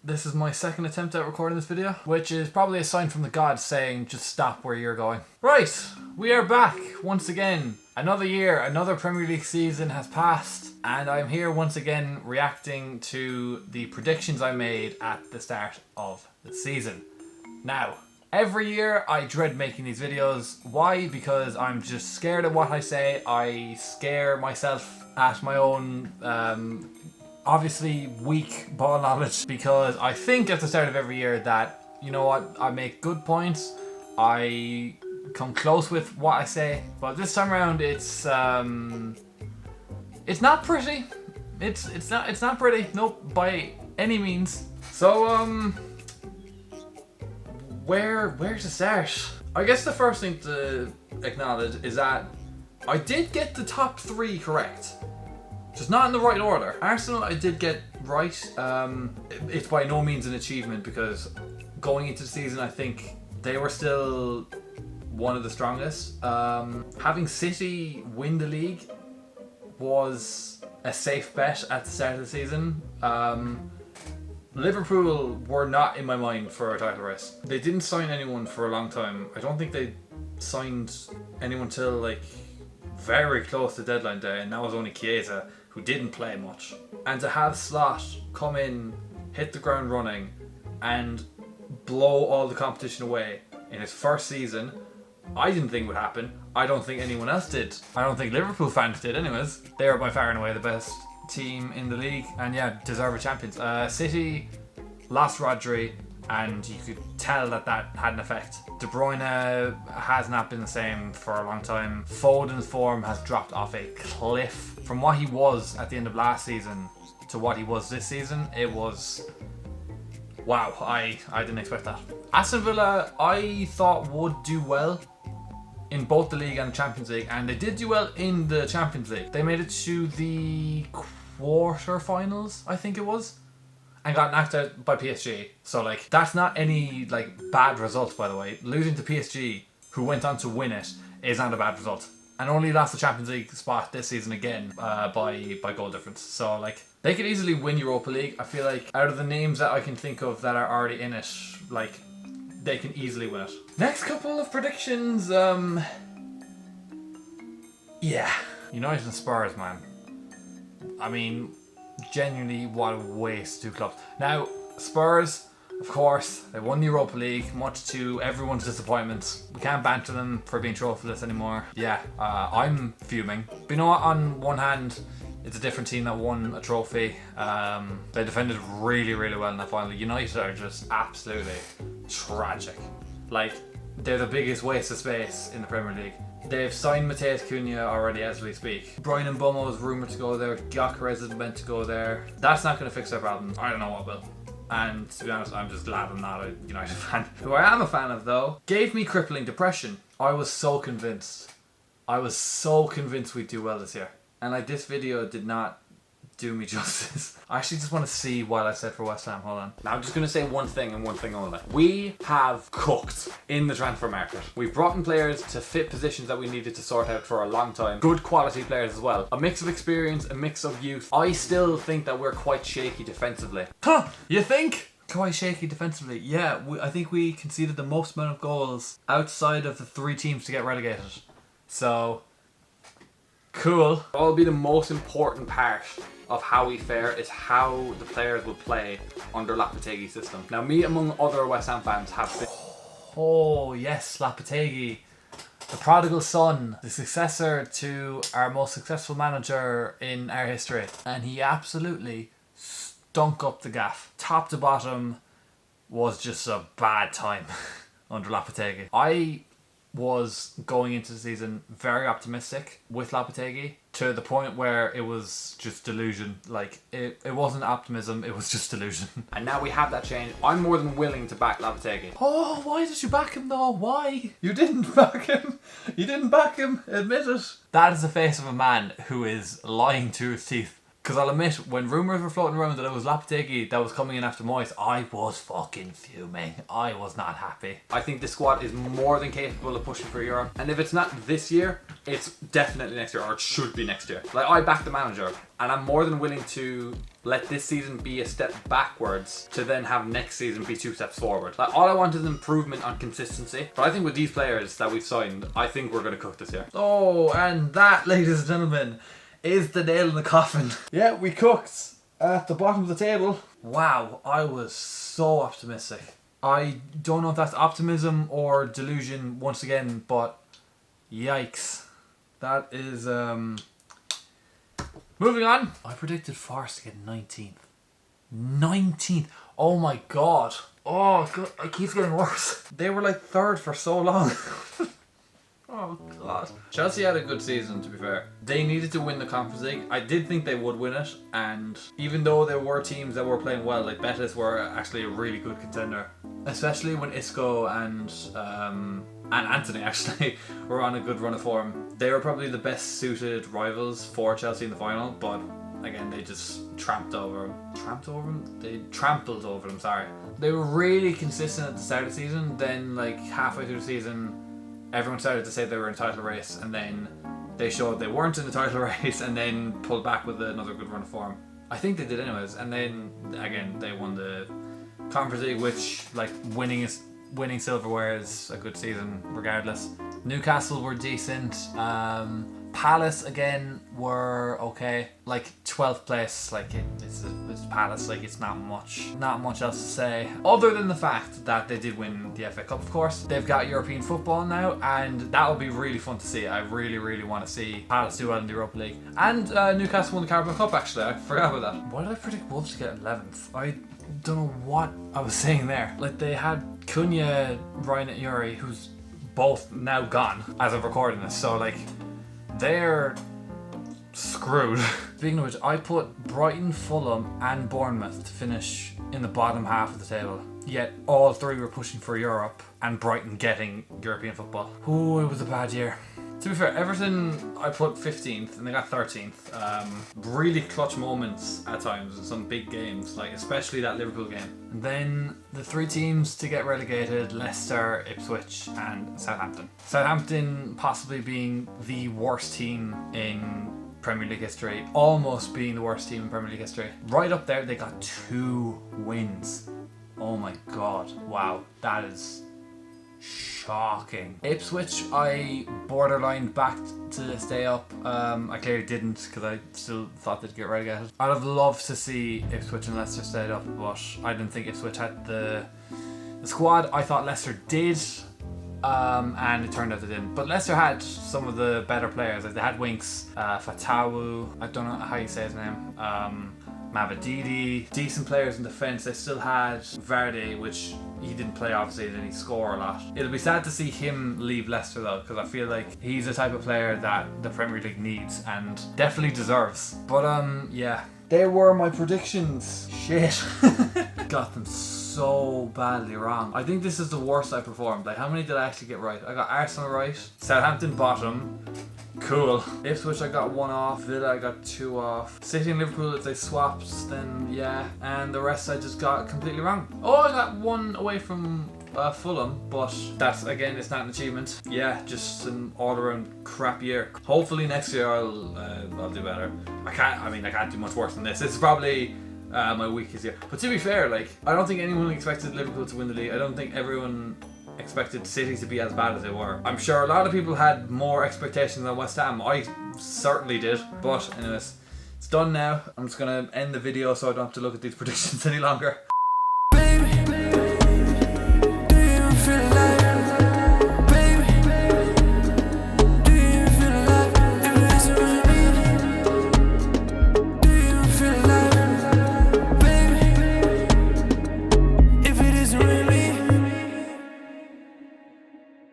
This is my second attempt at recording this video, which is probably a sign from the gods saying just stop where you're going. Right, we are back once again. Another year, another Premier League season has passed, and I'm here once again reacting to the predictions I made at the start of the season. Now, every year I dread making these videos. Why? Because I'm just scared of what I say. I scare myself at my own obviously weak ball knowledge, because I think at the start of every year that, you know what, I make good points, I come close with what I say, but this time around it's not pretty. It's not pretty, nope, by any means. So where to start? I guess the first thing to acknowledge is that I did get the top three correct. Just not in the right order. Arsenal I did get right. It's by no means an achievement, because going into the season I think they were still one of the strongest. Having City win the league was a safe bet at the start of the season. Liverpool were not in my mind for a title race. They didn't sign anyone for a long time. I don't think they signed anyone till like very close to deadline day, and that was only Chiesa, who didn't play much. And to have Slot come in, hit the ground running, and blow all the competition away in his first season, I didn't think would happen. I don't think anyone else did. I don't think Liverpool fans did anyways. They are by far and away the best team in the league, and yeah, deserved champions. City lost Rodri, and you could tell that had an effect. De Bruyne has not been the same for a long time. Foden's form has dropped off a cliff. From what he was at the end of last season to what he was this season, it was... wow, I didn't expect that. Aston Villa, I thought would do well in both the league and the Champions League, and they did do well in the Champions League. They made it to the quarter-finals, I think it was, and got knocked out by PSG. So like, that's not any like bad result, by the way. Losing to PSG, who went on to win it, is not a bad result. And only lost the Champions League spot this season again by goal difference. So like, they could easily win Europa League. I feel like out of the names that I can think of that are already in it, like, they can easily win it. Next couple of predictions, yeah, United and Spurs, man. I mean, genuinely, what a waste, two clubs. Now, Spurs, of course, they won the Europa League, much to everyone's disappointment. We can't banter them for being trophyless anymore. Yeah, I'm fuming. But you know what, on one hand, it's a different team that won a trophy. They defended really, really well in that final. United are just absolutely tragic. Like, they're the biggest waste of space in the Premier League. They've signed Matheus Cunha already as we speak. Brian Mbeumo is rumoured to go there. Gyökeres is meant to go there. That's not going to fix their problem. I don't know what will. And to be honest, I'm just glad I'm not a United fan. Who I am a fan of, though, gave me crippling depression. I was so convinced. I was so convinced we'd do well this year. And like, this video did not do me justice. I actually just want to see what I said for West Ham. Hold on. Now I'm just going to say one thing and one thing only. We have cooked in the transfer market. We've brought in players to fit positions that we needed to sort out for a long time. Good quality players as well. A mix of experience, a mix of youth. I still think that we're quite shaky defensively. Huh? You think? Quite shaky defensively. Yeah, I think we conceded the most amount of goals outside of the three teams to get relegated. So... cool. What will be the most important part of how we fare is how the players will play under Lopetegui's system. Now, me among other West Ham fans have been... oh yes, Lopetegui, the prodigal son, the successor to our most successful manager in our history, and he absolutely stunk up the gaff. Top to bottom was just a bad time under Lopetegui. I was going into the season very optimistic with Lopetegui, to the point where it was just delusion. Like, it wasn't optimism, it was just delusion. And now we have that change. I'm more than willing to back Lopetegui. Oh, why did you back him though? Why? You didn't back him. You didn't back him. Admit it. That is the face of a man who is lying to his teeth Because I'll admit, when rumours were floating around that it was Lopetegui that was coming in after Moyes, I was fucking fuming. I was not happy. I think the squad is more than capable of pushing for Europe. And if it's not this year, it's definitely next year, or it should be next year. Like, I back the manager, and I'm more than willing to let this season be a step backwards to then have next season be 2 steps forward. Like, all I want is improvement on consistency. But I think with these players that we've signed, I think we're going to cook this year. Oh, and that, ladies and gentlemen, is the nail in the coffin. Yeah, we cooked at the bottom of the table. Wow, I was so optimistic. I don't know if that's optimism or delusion once again, but yikes. That is, moving on. I predicted Forest to get 19th. 19th. Oh my god. Oh, God. It keeps getting worse. They were like 3rd for so long. Oh god. Chelsea had a good season, to be fair. They needed to win the Conference League. I did think they would win it, and even though there were teams that were playing well, like Betis were actually a really good contender. Especially when Isco and Anthony actually were on a good run of form. They were probably the best suited rivals for Chelsea in the final, but again, they just trampled over them. They trampled over them, sorry. They were really consistent at the start of the season, then like halfway through the season, everyone started to say they were in title race, and then they showed they weren't in the title race, and then pulled back with another good run of form. I think they did anyways, and then again they won the Conference League, which, like, winning silverware is a good season regardless. Newcastle were decent. Palace again were okay. Like 12th place, like it's Palace. Like, it's not much else to say other than the fact that they did win the FA Cup. Of course, they've got European football now, and that will be really fun to see. I really want to see Palace do well in the Europa League, and Newcastle won the Carabao Cup. Actually, I forgot about that. Why did I predict Wolves to get 11th? I don't know what I was saying there. Like, they had Cunha, Ryan and Yuri, who's both now gone as of recording this, so like they're screwed. Speaking of which, I put Brighton, Fulham and Bournemouth to finish in the bottom half of the table, yet all 3 were pushing for Europe and Brighton getting European football. Ooh, it was a bad year. To be fair, Everton I put 15th and they got 13th. Really clutch moments at times in some big games, like especially that Liverpool game. And then the 3 teams to get relegated: Leicester, Ipswich and Southampton. Southampton possibly being the worst team in Premier League history, almost being the worst team in Premier League history. Right up there, they got 2 wins. Oh my god, wow, that is shocking. Ipswich, I borderline backed to stay up. I clearly didn't, because I still thought they'd get relegated. I'd have loved to see Ipswich and Leicester stayed up, but I didn't think Ipswich had the squad. I thought Leicester did, and it turned out they didn't. But Leicester had some of the better players. Like, they had Winks, Fatawu, I don't know how you say his name, Mavididi, decent players in defence. They still had Vardy, which he didn't play obviously, didn't he score a lot. It'll be sad to see him leave Leicester though, because I feel like he's the type of player that the Premier League needs and definitely deserves. But yeah, they were my predictions. Shit. Got them so badly wrong. I think this is the worst I performed. Like, how many did I actually get right? I got Arsenal right, Southampton bottom. Cool. Ipswich I got 1 off, Villa I got 2 off, City and Liverpool, if they swapped, then yeah, and the rest I just got completely wrong. Oh, I got 1 away from Fulham, but that's, again, it's not an achievement. Yeah, just an all-around crap year. Hopefully next year I'll do better. I can't do much worse than this. This is probably my weakest year. But to be fair, like, I don't think anyone expected Liverpool to win the league. I don't think everyone expected City to be as bad as they were. I'm sure a lot of people had more expectations than West Ham. I certainly did. But anyways, it's done now. I'm just gonna end the video so I don't have to look at these predictions any longer.